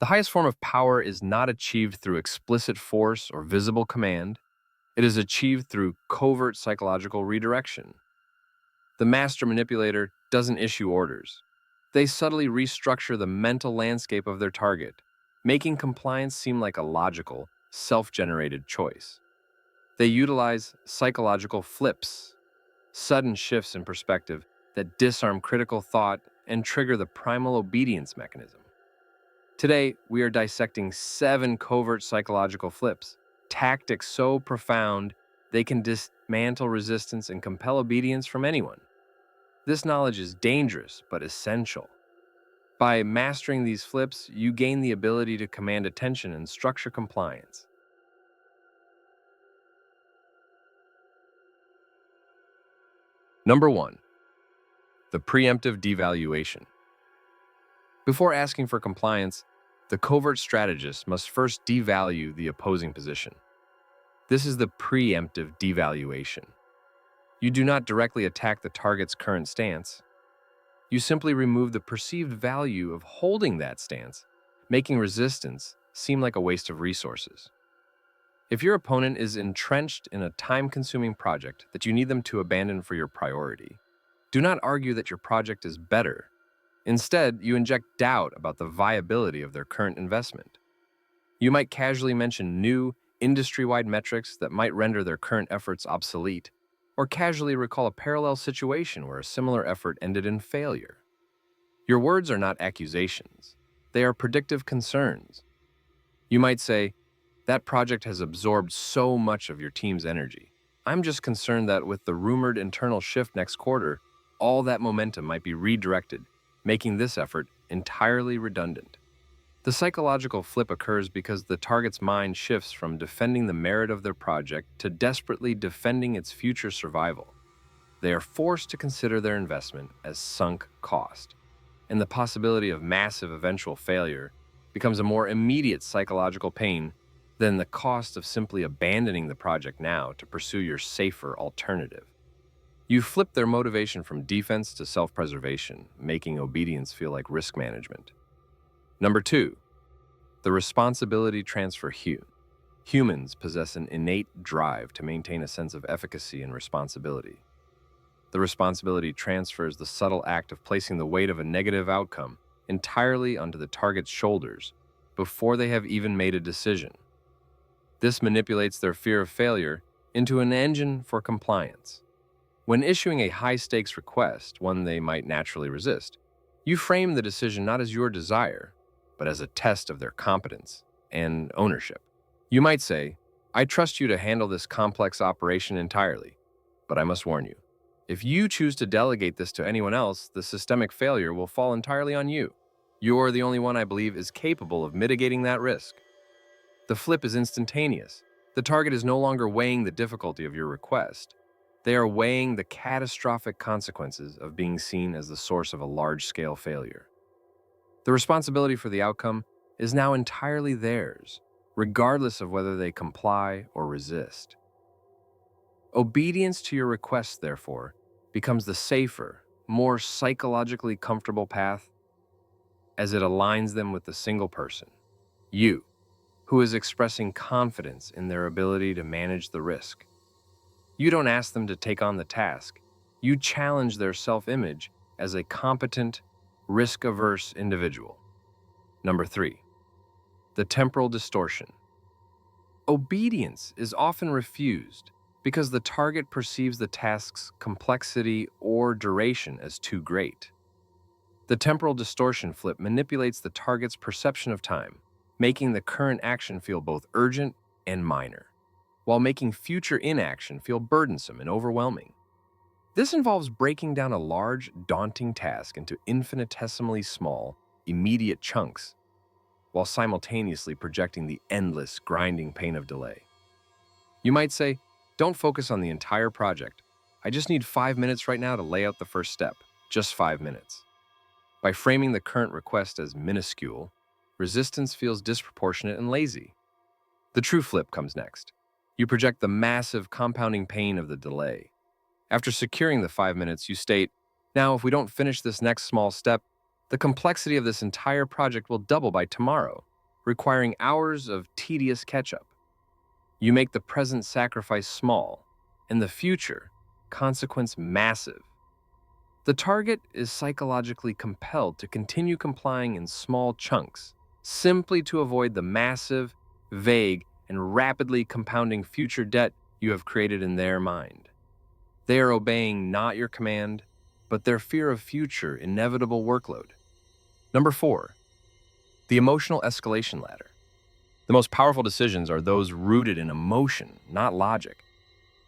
The highest form of power is not achieved through explicit force or visible command. It is achieved through covert psychological redirection. The master manipulator doesn't issue orders. They subtly restructure the mental landscape of their target, making compliance seem like a logical, self-generated choice. They utilize psychological flips, sudden shifts in perspective that disarm critical thought and trigger the primal obedience mechanism. Today, we are dissecting 7 covert psychological flips, tactics so profound they can dismantle resistance and compel obedience from anyone. This knowledge is dangerous but essential. By mastering these flips, you gain the ability to command attention and structure compliance. Number 1. The preemptive devaluation. Before asking for compliance, the covert strategist must first devalue the opposing position. This is the preemptive devaluation. You do not directly attack the target's current stance. You simply remove the perceived value of holding that stance, making resistance seem like a waste of resources. If your opponent is entrenched in a time-consuming project that you need them to abandon for your priority, do not argue that your project is better. Instead, you inject doubt about the viability of their current investment. You might casually mention new, industry-wide metrics that might render their current efforts obsolete, or casually recall a parallel situation where a similar effort ended in failure. Your words are not accusations. They are predictive concerns. You might say, "That project has absorbed so much of your team's energy. I'm just concerned that with the rumored internal shift next quarter, all that momentum might be redirected, making this effort entirely redundant." The psychological flip occurs because the target's mind shifts from defending the merit of their project to desperately defending its future survival. They are forced to consider their investment as sunk cost, and the possibility of massive eventual failure becomes a more immediate psychological pain than the cost of simply abandoning the project now to pursue your safer alternative. You flip their motivation from defense to self-preservation, making obedience feel like risk management. Number 2, the responsibility transfer. Humans possess an innate drive to maintain a sense of efficacy and responsibility. The responsibility transfer is the subtle act of placing the weight of a negative outcome entirely onto the target's shoulders before they have even made a decision. This manipulates their fear of failure into an engine for compliance. When issuing a high-stakes request, one they might naturally resist, you frame the decision not as your desire, but as a test of their competence and ownership. You might say, "I trust you to handle this complex operation entirely, but I must warn you, if you choose to delegate this to anyone else, the systemic failure will fall entirely on you. You're the only one I believe is capable of mitigating that risk." The flip is instantaneous. The target is no longer weighing the difficulty of your request. They are weighing the catastrophic consequences of being seen as the source of a large-scale failure. The responsibility for the outcome is now entirely theirs, regardless of whether they comply or resist. Obedience to your request, therefore, becomes the safer, more psychologically comfortable path as it aligns them with the single person, you, who is expressing confidence in their ability to manage the risk. You don't ask them to take on the task. You challenge their self-image as a competent, risk-averse individual. Number 3, the temporal distortion. Obedience is often refused because the target perceives the task's complexity or duration as too great. The temporal distortion flip manipulates the target's perception of time, making the current action feel both urgent and minor, while making future inaction feel burdensome and overwhelming. This involves breaking down a large, daunting task into infinitesimally small, immediate chunks, while simultaneously projecting the endless, grinding pain of delay. You might say, "Don't focus on the entire project. I just need 5 minutes right now to lay out the first step. Just 5 minutes." By framing the current request as minuscule, resistance feels disproportionate and lazy. The true flip comes next. You project the massive compounding pain of the delay. After securing the 5 minutes, you state, "Now, if we don't finish this next small step, the complexity of this entire project will double by tomorrow." requiring hours of tedious catch-up. You make the present sacrifice small, and the future consequence massive. The target is psychologically compelled to continue complying in small chunks, simply to avoid the massive, vague, and rapidly compounding future debt you have created in their mind. They are obeying not your command, but their fear of future inevitable workload. Number 4, the emotional escalation ladder. The most powerful decisions are those rooted in emotion, not logic.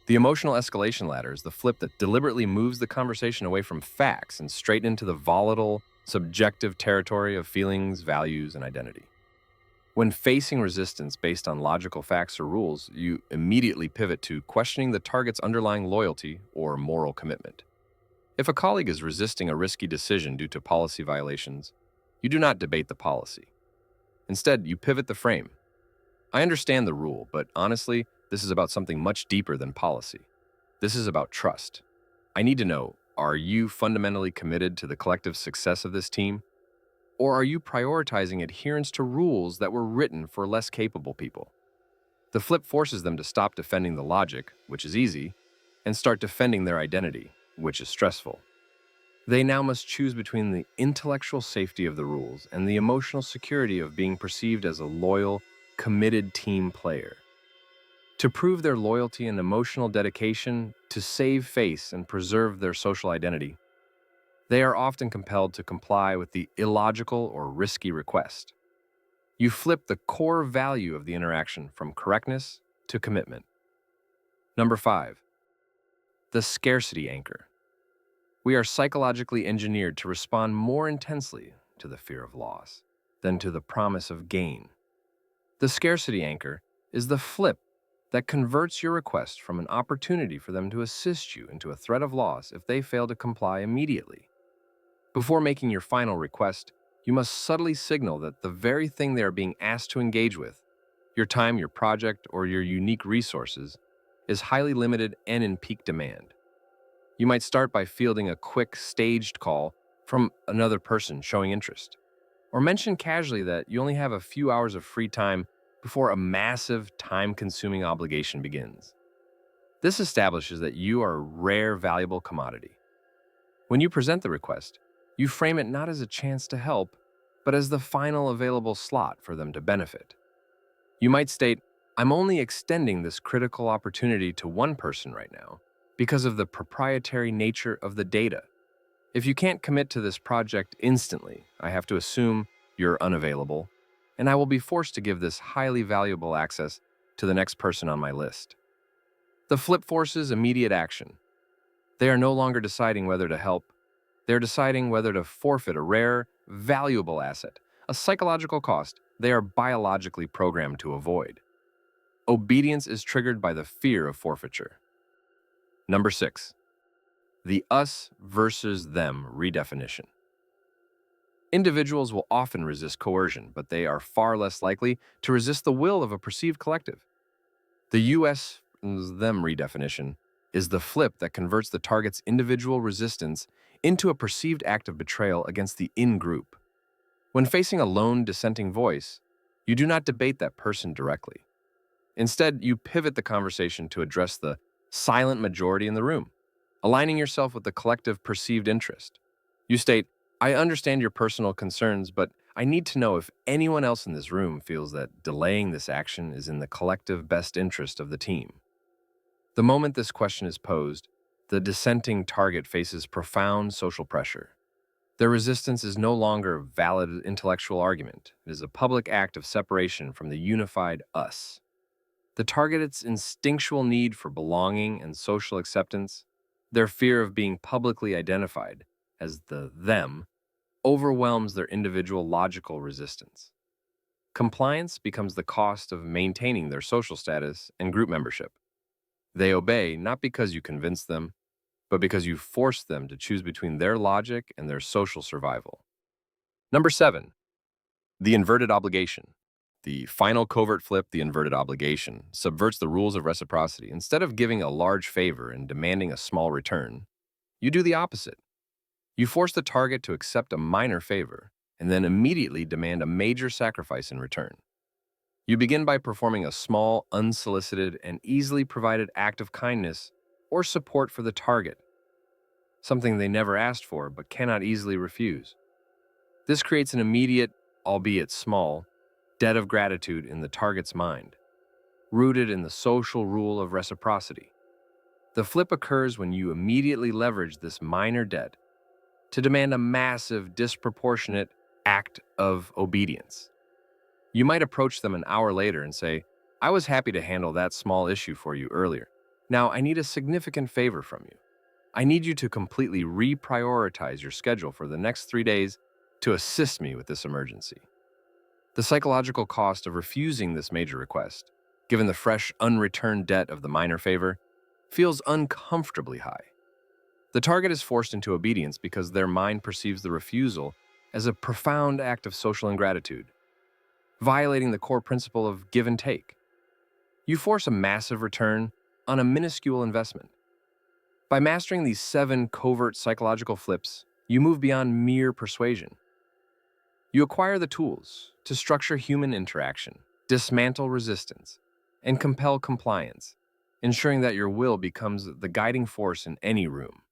The emotional escalation ladder is the flip that deliberately moves the conversation away from facts and straight into the volatile, subjective territory of feelings, values, and identity. When facing resistance based on logical facts or rules, you immediately pivot to questioning the target's underlying loyalty or moral commitment. If a colleague is resisting a risky decision due to policy violations, you do not debate the policy. Instead, you pivot the frame. I understand the rule, but honestly, this is about something much deeper than policy. This is about trust. I need to know, are you fundamentally committed to the collective success of this team? Or are you prioritizing adherence to rules that were written for less capable people? The flip forces them to stop defending the logic, which is easy, and start defending their identity, which is stressful. They now must choose between the intellectual safety of the rules and the emotional security of being perceived as a loyal, committed team player. To prove their loyalty and emotional dedication to save face and preserve their social identity, they are often compelled to comply with the illogical or risky request. You flip the core value of the interaction from correctness to commitment. Number 5, the scarcity anchor. We are psychologically engineered to respond more intensely to the fear of loss than to the promise of gain. The scarcity anchor is the flip that converts your request from an opportunity for them to assist you into a threat of loss if they fail to comply immediately. Before making your final request, you must subtly signal that the very thing they are being asked to engage with, your time, your project, or your unique resources, is highly limited and in peak demand. You might start by fielding a quick, staged call from another person showing interest, or mention casually that you only have a few hours of free time before a massive, time-consuming obligation begins. This establishes that you are a rare, valuable commodity. When you present the request, you frame it not as a chance to help, but as the final available slot for them to benefit. You might state, I'm only extending this critical opportunity to one person right now because of the proprietary nature of the data. If you can't commit to this project instantly, I have to assume you're unavailable, and I will be forced to give this highly valuable access to the next person on my list. The flip forces immediate action. They are no longer deciding whether to help. They're deciding whether to forfeit a rare, valuable asset, a psychological cost they are biologically programmed to avoid. Obedience is triggered by the fear of forfeiture. Number 6, the us versus them redefinition. Individuals will often resist coercion, but they are far less likely to resist the will of a perceived collective. The us versus them redefinition is the flip that converts the target's individual resistance into a perceived act of betrayal against the in-group. When facing a lone dissenting voice, you do not debate that person directly. Instead, you pivot the conversation to address the silent majority in the room, aligning yourself with the collective perceived interest. You state, I understand your personal concerns, but I need to know if anyone else in this room feels that delaying this action is in the collective best interest of the team. The moment this question is posed, the dissenting target faces profound social pressure. Their resistance is no longer a valid intellectual argument. It is a public act of separation from the unified us. The target's instinctual need for belonging and social acceptance, their fear of being publicly identified as the them, overwhelms their individual logical resistance. Compliance becomes the cost of maintaining their social status and group membership. They obey not because you convince them, but because you force them to choose between their logic and their social survival. Number 7, the inverted obligation. The final covert flip, the inverted obligation, subverts the rules of reciprocity. Instead of giving a large favor and demanding a small return, you do the opposite. You force the target to accept a minor favor and then immediately demand a major sacrifice in return. You begin by performing a small, unsolicited, and easily provided act of kindness or support for the target, something they never asked for but cannot easily refuse. This creates an immediate, albeit small, debt of gratitude in the target's mind, rooted in the social rule of reciprocity. The flip occurs when you immediately leverage this minor debt to demand a massive, disproportionate act of obedience. You might approach them an hour later and say, "I was happy to handle that small issue for you earlier. Now I need a significant favor from you. I need you to completely reprioritize your schedule for the next 3 days to assist me with this emergency." The psychological cost of refusing this major request, given the fresh, unreturned debt of the minor favor, feels uncomfortably high. The target is forced into obedience because their mind perceives the refusal as a profound act of social ingratitude, violating the core principle of give and take. You force a massive return on a minuscule investment. By mastering these 7 covert psychological flips, you move beyond mere persuasion. You acquire the tools to structure human interaction, dismantle resistance, and compel compliance, ensuring that your will becomes the guiding force in any room.